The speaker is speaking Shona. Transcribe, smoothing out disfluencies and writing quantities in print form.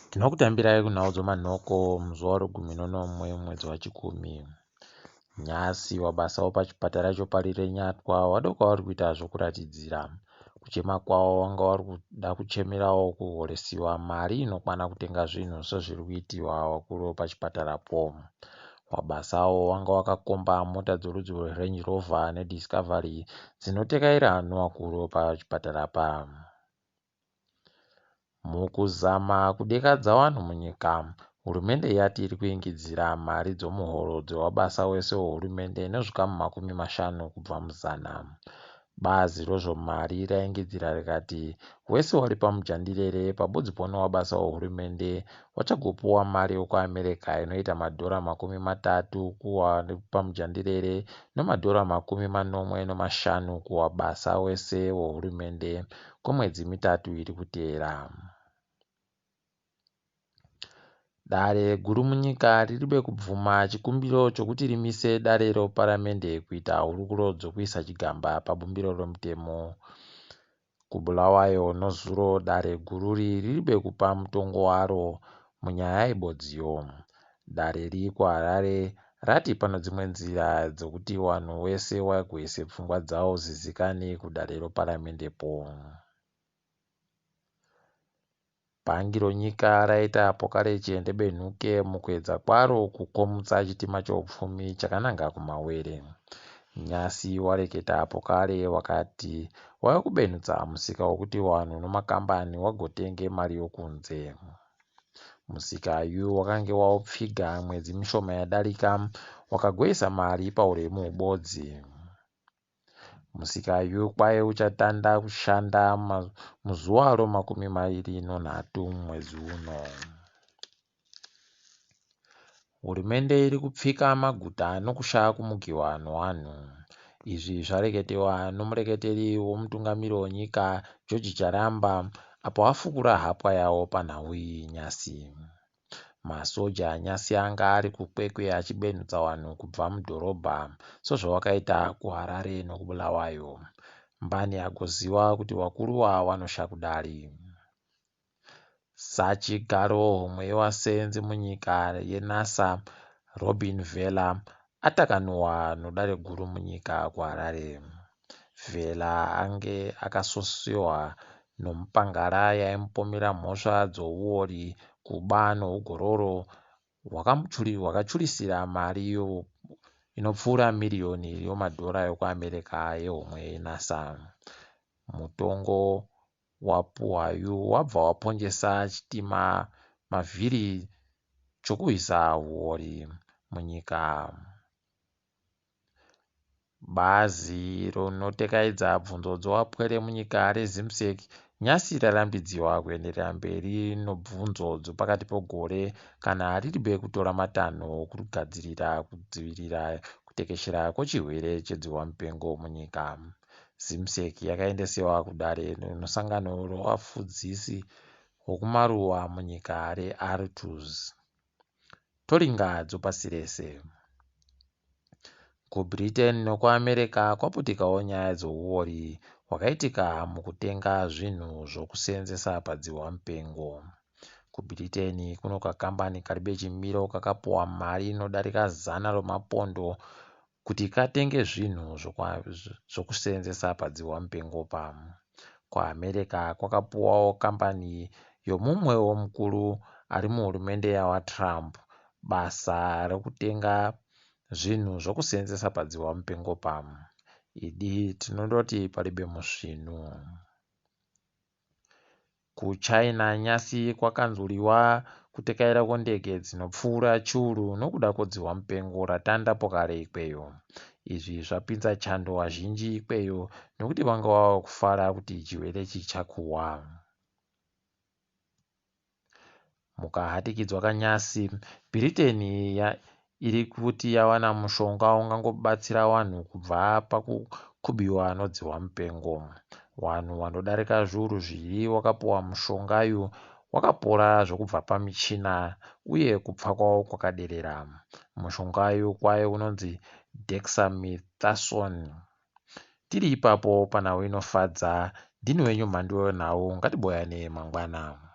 Tinokutambirai kunhau dzomanhoko muzuva ro11 mwedzi waChikumi. Nyasi wabasawo pachipatara chopari renyatwa wadoka vari kuita zvokuratidzira. Kuchema kwavo vanga vari kuda kuchemerawo kuhoresiwa mari inokwana kutenga zvinhu sezviri kuitiwa wakuru pachipatarapo. Wabasawo wanga wakakomba mota dzorudzi rweRange Rover neDiscovery dzinotekaira hanhu wakuru pachipatara apa. Mukuzama kudekadza vanhu munyika, hurumende yati iri kuingidzira mari dzomuhoro dzewabasa wese wehurumende nezvikamu 50 kubva muzana. Bazi rozvomari raingidzira rikati wese wari pamujandirere pabudzipo newabasa wehurumende wachagopiwa mari yekuAmerica inoita $30 kuwa pamujandirere $45 kuwabasa wese wehurumende kwemwedzi 3 iri kuteera. Dare guru munyika riribe kubvuma chikumbiro chokuti rimise dare reparamende kuita hurukuro dzokuisa chigamba pabumbiro romutemo. Kubulawayo nozuro dare gururi riribe kupa mutongo waro munyaya yebodziyo. Dare riri kuHarare rati pane dzimwe nzira dzokuti vanhu wese vagoise pfungwa dzavo zizikane kudare reparamendepo. Bhangi ronyika raita pokare chiendebenhuke mukuedza kwaro kukomutsa chitima cheupfumi chakananga kumawere. Nyasi wareketa pokare wakati wava kubenhutsa musika wekuti vanhu nemakambani vagotenge mari yokunze. Musika uyu wakange waupfiga mwedzi mishoma yadarika wakagoisa mari pauremu hwebodzi. Musika uyu kwaive uchatanda kushanda muzuva ro23 mwedzi uno. Hurumende iri kupfika maguta nokushaya kumukiwa nevanhu. Izvi zvareketewa nomureketeri womutungamiri wenyika George Charamba apo afukura hapwa yavo panhau iyi nyasi. Masoja nyasi anga ari kukwekwe achibenhutsa vanhu kubva mudhorobha sezvavakaita kuHarare nokubulawayo. Mbani agoziva kuti vakuruwa vanosha kudari. Sachigaro homwe yevasenzi munyika yeNASA Robin Vela atakanuwa nodare guru munyika kuHarare. Vela ange akasosiwa nomupangara yaimupomera mhosva dzouori, kuba nougororo hwakachurisira mari inopfuura miriyoni $1 yekuAmerica yehomwe yeNASA. Mutongo wapuhwayu wabva waponjesa chitima mavhiri chokurwisa huori munyika. Bazi rinotekaidza bvunzo dzowapwere munyika reZimsek nyasi rarambidziwa kuenderera mberi nobvunzo dzopakati pegore kana riribe kutora matanho okugadzirira kudzivirira kutekeshera kwechirwere chedzihwamupengo munyika. Zimsek yakaendesewa kudare nemusangano rwevafudzi vokumaruwa munyika reArhus. Toringa dzopasi rese. KuBritain nokuAmerica kwaputikawo nyaya dzeuori hwakaitika mukutenga zvinhu zvokuseenzesa padzihwamupengo. KuBritain kuno kakambani karibe chimiro kakapiwa mari inodarika $100 kuti katenge zvinhu zvokuseenzesa padzihwamupengo pam. KuAmerica kwakapiwawo kambani yomumwewo mukuru ari muhurumende yavaTrump basa rekutenga zvinhu zvokuseenzesa padzihwamupengo pam. Idi tinondoti paribe musvinu. KuChina nyasi kwakanzwiriwa kutekaira kwendege dzinopfuura chiuru nokuda kwedzihwamupengo ratanda pokare ikweyo. Izvi zvapinza chando vazhinji ikweyo nokuti vanga vava kufara kuti chirwere chichakuwa. Mukahatikidzwa kanyasi, Britain iri kuti yawana mushonga ungangobatsira vanhu kubva pakukubiwa nodzihwamupengo. Vanhu vanodarika zviuru 2 wakapiwa mushonga uyu wakapora zvokubva pamichina uye kupfa kwavo kwakaderera. Mushonga uyu kwaive unonzi dexamethasone. Tiri ipapo panhau inofadza. Ndini wenyu Mhanduwe, ngatibuyane mangwana.